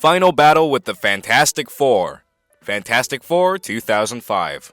Final battle with the Fantastic Four. Fantastic Four 2005.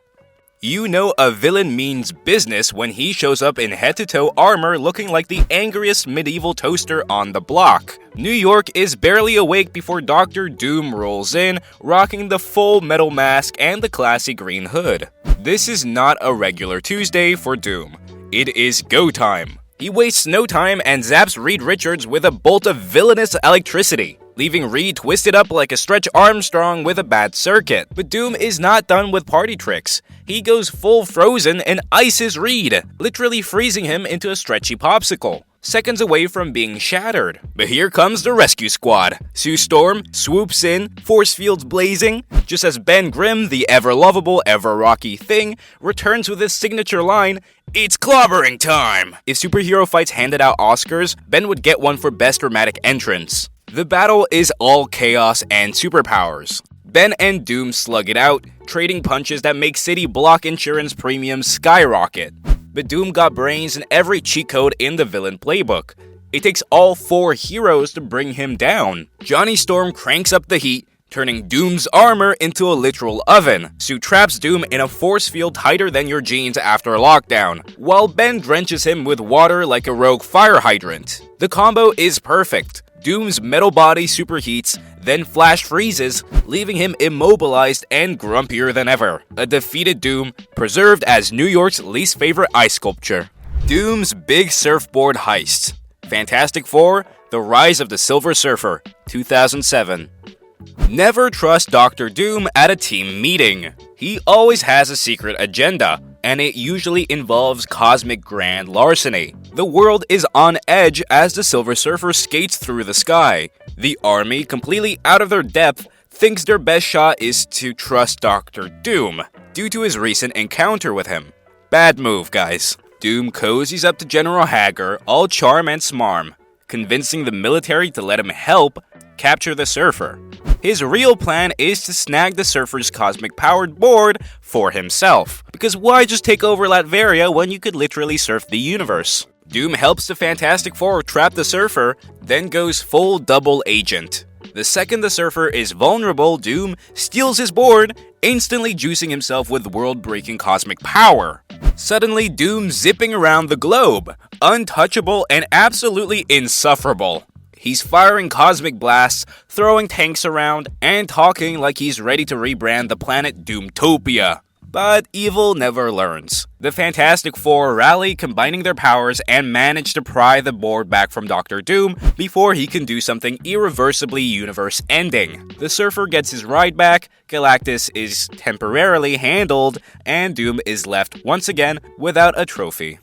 You know a villain means business when he shows up in head-to-toe armor looking like the angriest medieval toaster on the block. New York is barely awake before Dr. Doom rolls in, rocking the full metal mask and the classy green hood. This is not a regular Tuesday for Doom. It is go time. He wastes no time and zaps Reed Richards with a bolt of villainous electricity, leaving Reed twisted up like a Stretch Armstrong with a bad circuit. But Doom is not done with party tricks. He goes full Frozen and ices Reed, literally freezing him into a stretchy popsicle, seconds away from being shattered. But here comes the rescue squad. Sue Storm swoops in, force fields blazing, just as Ben Grimm, the ever-lovable, ever-rocky Thing, returns with his signature line, "It's clobbering time!" If superhero fights handed out Oscars, Ben would get one for Best Dramatic Entrance. The battle is all chaos and superpowers. Ben and Doom slug it out, trading punches that make city block insurance premiums skyrocket. But Doom got brains in every cheat code in the villain playbook. It takes all four heroes to bring him down. Johnny Storm cranks up the heat, turning Doom's armor into a literal oven. Sue traps Doom in a force field tighter than your jeans after a lockdown, while Ben drenches him with water like a rogue fire hydrant. The combo is perfect. Doom's metal body superheats, then flash freezes, leaving him immobilized and grumpier than ever. A defeated Doom, preserved as New York's least favorite ice sculpture. Doom's big surfboard heist. Fantastic Four, The Rise of the Silver Surfer, 2007. Never trust Dr. Doom at a team meeting. He always has a secret agenda, and it usually involves cosmic grand larceny. The world is on edge as the Silver Surfer skates through the sky. The army, completely out of their depth, thinks their best shot is to trust Dr. Doom, due to his recent encounter with him. Bad move, guys. Doom cozies up to General Hager, all charm and smarm, convincing the military to let him help capture the Surfer. His real plan is to snag the Surfer's cosmic-powered board for himself. Because why just take over Latveria when you could literally surf the universe? Doom helps the Fantastic Four trap the Surfer, then goes full double agent. The second the Surfer is vulnerable, Doom steals his board, instantly juicing himself with world-breaking cosmic power. Suddenly, Doom zipping around the globe, untouchable and absolutely insufferable. He's firing cosmic blasts, throwing tanks around, and talking like he's ready to rebrand the planet Doomtopia. But evil never learns. The Fantastic Four rally, combining their powers, and manage to pry the board back from Dr. Doom before he can do something irreversibly universe-ending. The Surfer gets his ride back, Galactus is temporarily handled, and Doom is left once again without a trophy.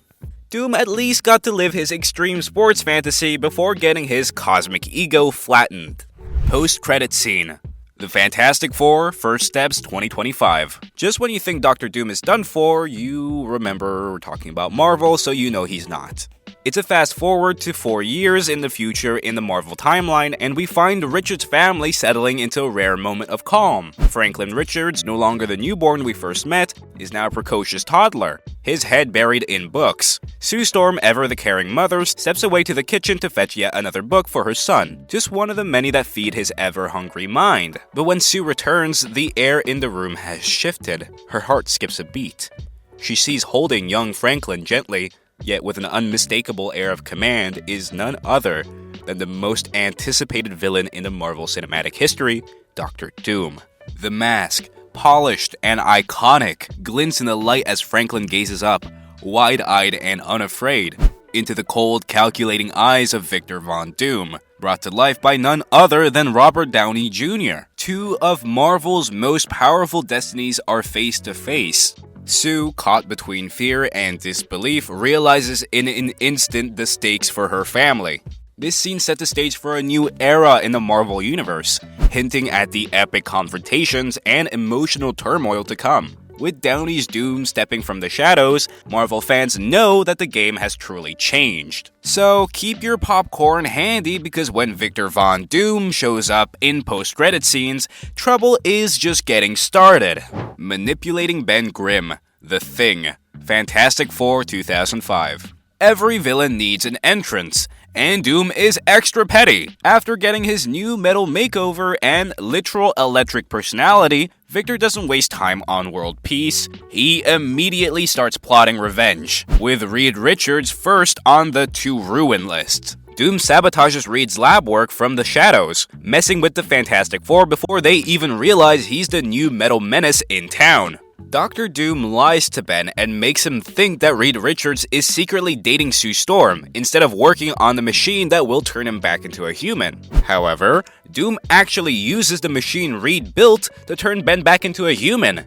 Doom at least got to live his extreme sports fantasy before getting his cosmic ego flattened. Post-credit scene. The Fantastic Four First Steps 2025. Just when you think Dr. Doom is done for, you remember we're talking about Marvel, so you know he's not. It's a fast forward to 4 years in the future in the Marvel timeline, and we find Richards' family settling into a rare moment of calm. Franklin Richards, no longer the newborn we first met, is now a precocious toddler, his head buried in books. Sue Storm, ever the caring mother, steps away to the kitchen to fetch yet another book for her son, just one of the many that feed his ever-hungry mind. But when Sue returns, the air in the room has shifted. Her heart skips a beat. She sees holding young Franklin gently, yet with an unmistakable air of command, is none other than the most anticipated villain in the Marvel Cinematic history, Dr. Doom. The mask, polished and iconic, glints in the light as Franklin gazes up, wide-eyed and unafraid, into the cold, calculating eyes of Victor Von Doom, brought to life by none other than Robert Downey Jr. Two of Marvel's most powerful destinies are face to face. Sue, caught between fear and disbelief, realizes in an instant the stakes for her family. This scene set the stage for a new era in the Marvel Universe, hinting at the epic confrontations and emotional turmoil to come. With Downey's Doom stepping from the shadows, Marvel fans know that the game has truly changed. So keep your popcorn handy because when Victor Von Doom shows up in post-credit scenes, trouble is just getting started. Manipulating Ben Grimm, The Thing, Fantastic Four 2005. Every villain needs an entrance, And Doom is extra petty. After getting his new metal makeover and literal electric personality, Victor doesn't waste time on world peace. He immediately starts plotting revenge, with Reed Richards first on the to ruin list. Doom sabotages Reed's lab work from the shadows, messing with the Fantastic Four before they even realize he's the new metal menace in town. Dr. Doom lies to Ben and makes him think that Reed Richards is secretly dating Sue Storm, instead of working on the machine that will turn him back into a human. However, Doom actually uses the machine Reed built to turn Ben back into a human.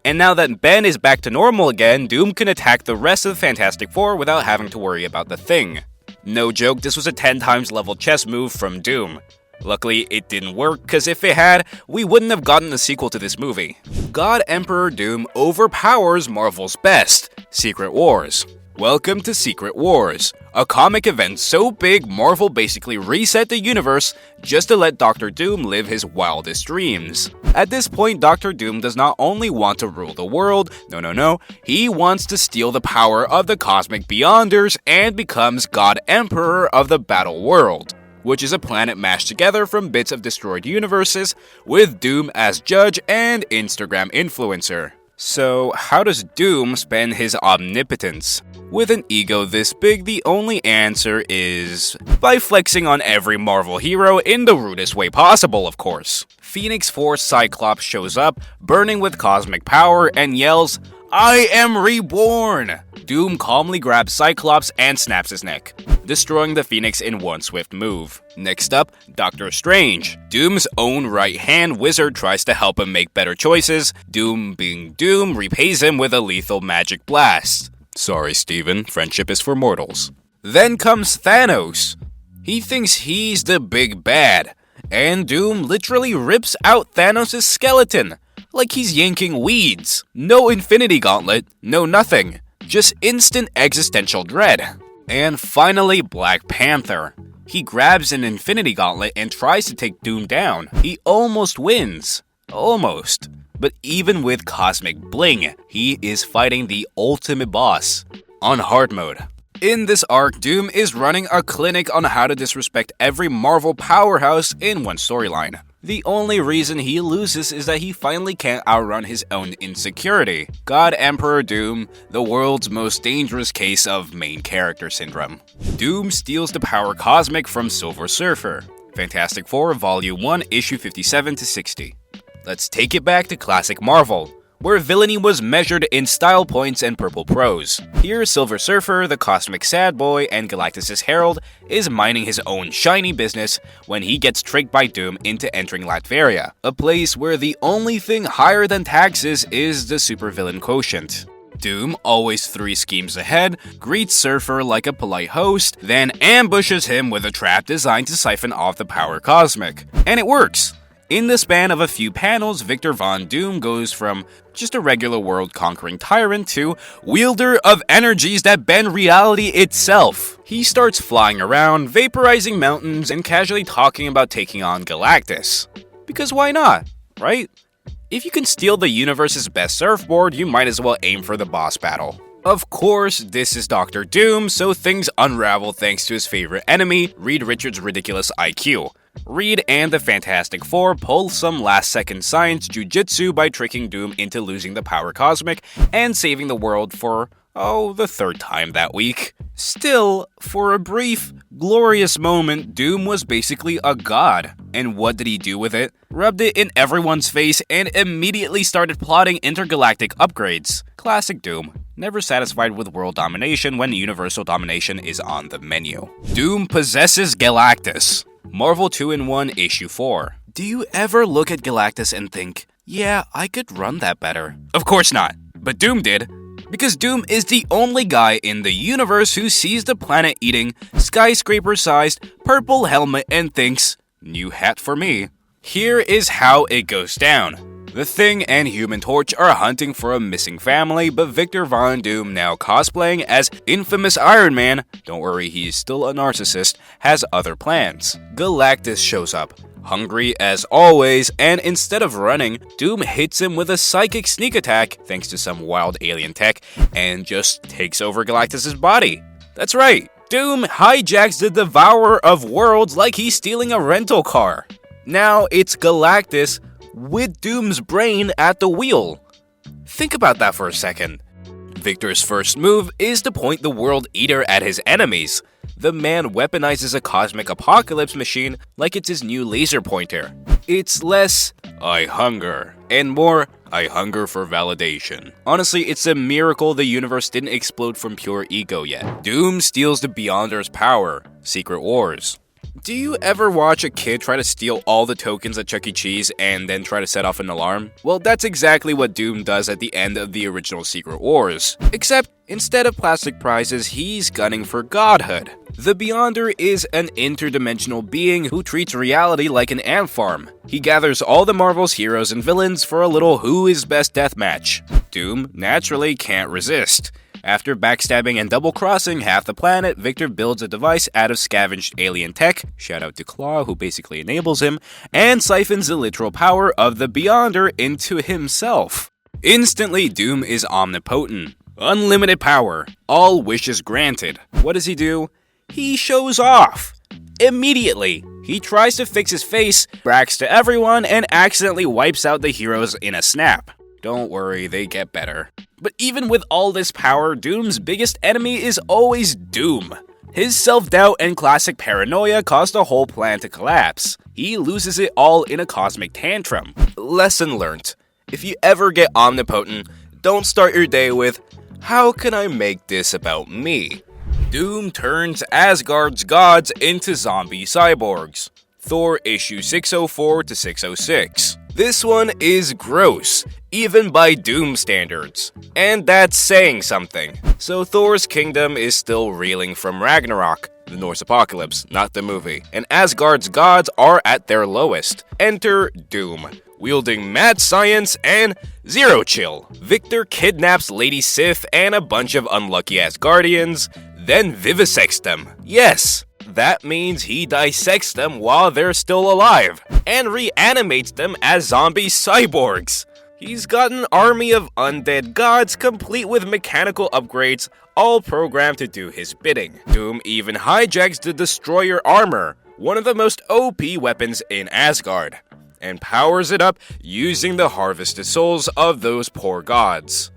And now that Ben is back to normal again, Doom can attack the rest of the Fantastic Four without having to worry about the Thing. No joke, this was a 10 times level chess move from Doom. Luckily, it didn't work, cause if it had, we wouldn't have gotten a sequel to this movie. God Emperor Doom overpowers Marvel's best, Secret Wars. Welcome to Secret Wars, a comic event so big Marvel basically reset the universe just to let Dr. Doom live his wildest dreams. At this point, Dr. Doom does not only want to rule the world, no, he wants to steal the power of the Cosmic Beyonders and becomes God Emperor of the Battle World, which is a planet mashed together from bits of destroyed universes, with Doom as judge and Instagram influencer. So, how does Doom spend his omnipotence? With an ego this big, the only answer is by flexing on every Marvel hero in the rudest way possible, of course. Phoenix Force Cyclops shows up, burning with cosmic power, and yells, "I am reborn!" Doom calmly grabs Cyclops and snaps his neck, destroying the Phoenix in one swift move. Next up, Doctor Strange. Doom's own right-hand wizard tries to help him make better choices. Doom, being Doom, repays him with a lethal magic blast. Sorry, Steven, friendship is for mortals. Then comes Thanos. He thinks he's the big bad, and Doom literally rips out Thanos' skeleton, like he's yanking weeds. No Infinity Gauntlet, no nothing. Just instant existential dread. And finally, Black Panther. He grabs an Infinity Gauntlet and tries to take Doom down. He almost wins. Almost. But even with Cosmic Bling, he is fighting the ultimate boss on hard mode. In this arc, Doom is running a clinic on how to disrespect every Marvel powerhouse in one storyline. The only reason he loses is that he finally can't outrun his own insecurity. God Emperor Doom, the world's most dangerous case of main character syndrome. Doom steals the power cosmic from Silver Surfer. Fantastic Four, Volume 1, Issue 57-60. Let's take it back to classic Marvel, where villainy was measured in style points and purple prose. Here, Silver Surfer, the cosmic sad boy and Galactus' herald, is minding his own shiny business when he gets tricked by Doom into entering Latveria, a place where the only thing higher than taxes is the supervillain quotient. Doom, always 3 schemes ahead, greets Surfer like a polite host, then ambushes him with a trap designed to siphon off the power cosmic. And it works! In the span of a few panels, Victor Von Doom goes from just a regular world-conquering tyrant to wielder of energies that bend reality itself. He starts flying around, vaporizing mountains, and casually talking about taking on Galactus. Because why not, right? If you can steal the universe's best surfboard, you might as well aim for the boss battle. Of course, this is Dr. Doom, so things unravel thanks to his favorite enemy, Reed Richards' ridiculous IQ. Reed and the Fantastic Four pull some last-second science jujitsu by tricking Doom into losing the power cosmic and saving the world for, the 3rd time that week. Still, for a brief, glorious moment, Doom was basically a god. And what did he do with it? Rubbed it in everyone's face and immediately started plotting intergalactic upgrades. Classic Doom. Never satisfied with world domination when universal domination is on the menu. Doom possesses Galactus. Marvel 2-in-1 Issue 4. Do you ever look at Galactus and think, yeah, I could run that better? Of course not, but Doom did. Because Doom is the only guy in the universe who sees the planet-eating, skyscraper-sized, purple helmet and thinks, new hat for me. Here is how it goes down. The Thing and Human Torch are hunting for a missing family, but Victor Von Doom, now cosplaying as infamous Iron Man, don't worry, he's still a narcissist, has other plans. Galactus shows up, hungry as always, and instead of running, Doom hits him with a psychic sneak attack, thanks to some wild alien tech, and just takes over Galactus' body. That's right, Doom hijacks the Devourer of Worlds like he's stealing a rental car. Now it's Galactus with Doom's brain at the wheel. Think about that for a second. Victor's first move is to point the World Eater at his enemies. The man weaponizes a cosmic apocalypse machine like it's his new laser pointer. It's less, "I hunger," and more, "I hunger for validation." Honestly, it's a miracle the universe didn't explode from pure ego yet. Doom steals the Beyonder's power. Secret Wars. Do you ever watch a kid try to steal all the tokens at Chuck E. Cheese and then try to set off an alarm? Well, that's exactly what Doom does at the end of the original Secret Wars. Except, instead of plastic prizes, he's gunning for godhood. The Beyonder is an interdimensional being who treats reality like an ant farm. He gathers all the Marvel's heroes and villains for a little who is best deathmatch. Doom naturally can't resist. After backstabbing and double-crossing half the planet, Victor builds a device out of scavenged alien tech, shout out to Claw who basically enables him, and siphons the literal power of the Beyonder into himself. Instantly, Doom is omnipotent. Unlimited power. All wishes granted. What does he do? He shows off. Immediately, he tries to fix his face, brags to everyone, and accidentally wipes out the heroes in a snap. Don't worry, they get better. But even with all this power, Doom's biggest enemy is always Doom. His self-doubt and classic paranoia cause the whole plan to collapse. He loses it all in a cosmic tantrum. Lesson learned. If you ever get omnipotent, don't start your day with, "How can I make this about me?" Doom turns Asgard's gods into zombie cyborgs. Thor issue 604 to 606. This one is gross, even by Doom standards. And that's saying something. So Thor's kingdom is still reeling from Ragnarok, the Norse apocalypse, not the movie. And Asgard's gods are at their lowest. Enter Doom, wielding mad science and zero chill. Victor kidnaps Lady Sif and a bunch of unlucky Asgardians, then vivisects them. Yes, that means he dissects them while they're still alive, and reanimates them as zombie cyborgs. He's got an army of undead gods complete with mechanical upgrades, all programmed to do his bidding. Doom even hijacks the Destroyer armor, one of the most OP weapons in Asgard, and powers it up using the harvested souls of those poor gods.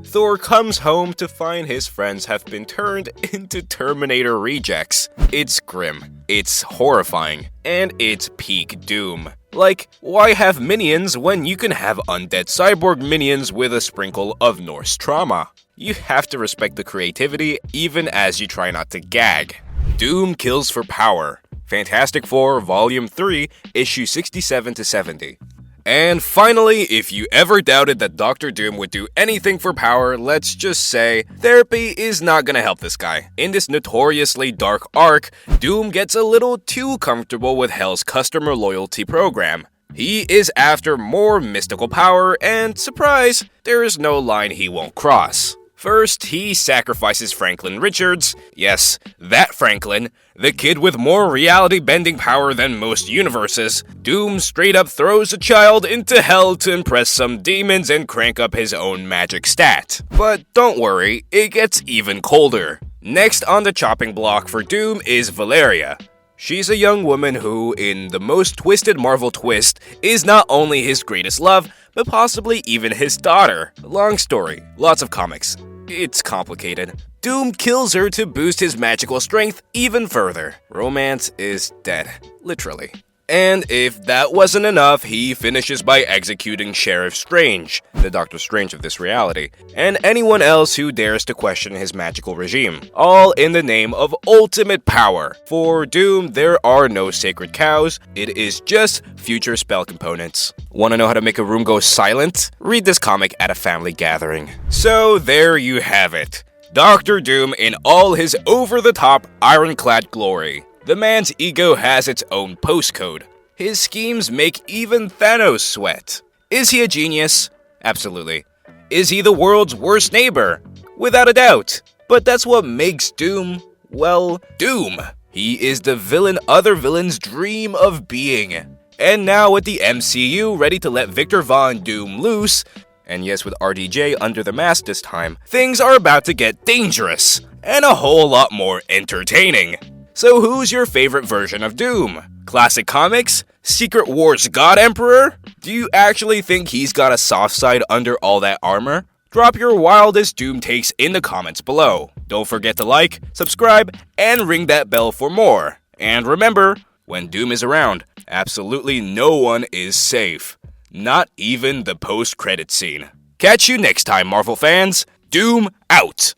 Thor comes home to find his friends have been turned into Terminator rejects. It's grim, it's horrifying, and it's peak Doom. Like, why have minions when you can have undead cyborg minions with a sprinkle of Norse trauma? You have to respect the creativity even as you try not to gag. Doom kills for power. Fantastic Four Volume 3, Issue 67 to 70. And finally, if you ever doubted that Dr. Doom would do anything for power, let's just say, therapy is not gonna help this guy. In this notoriously dark arc, Doom gets a little too comfortable with Hell's customer loyalty program. He is after more mystical power, and surprise, there is no line he won't cross. First, he sacrifices Franklin Richards, yes, that Franklin, the kid with more reality-bending power than most universes. Doom straight up throws a child into hell to impress some demons and crank up his own magic stat. But don't worry, it gets even colder. Next on the chopping block for Doom is Valeria. She's a young woman who, in the most twisted Marvel twist, is not only his greatest love, but possibly even his daughter. Long story, lots of comics. It's complicated. Doom kills her to boost his magical strength even further. Romance is dead, literally. And if that wasn't enough, he finishes by executing Sheriff Strange, the Doctor Strange of this reality, and anyone else who dares to question his magical regime, all in the name of ultimate power. For Doom, there are no sacred cows, it is just future spell components. Want to know how to make a room go silent? Read this comic at a family gathering. So there you have it. Dr. Doom in all his over-the-top, ironclad glory. The man's ego has its own postcode. His schemes make even Thanos sweat. Is he a genius? Absolutely. Is he the world's worst neighbor? Without a doubt. But that's what makes Doom, well, Doom. He is the villain other villains dream of being. And now with the MCU ready to let Victor Von Doom loose, and yes, with RDJ under the mask this time, things are about to get dangerous. and a whole lot more entertaining. So who's your favorite version of Doom? Classic Comics? Secret Wars God Emperor? Do you actually think he's got a soft side under all that armor? Drop your wildest Doom takes in the comments below. Don't forget to like, subscribe, and ring that bell for more. And remember, when Doom is around, absolutely no one is safe. Not even the post-credit scene. Catch you next time, Marvel fans. Doom out!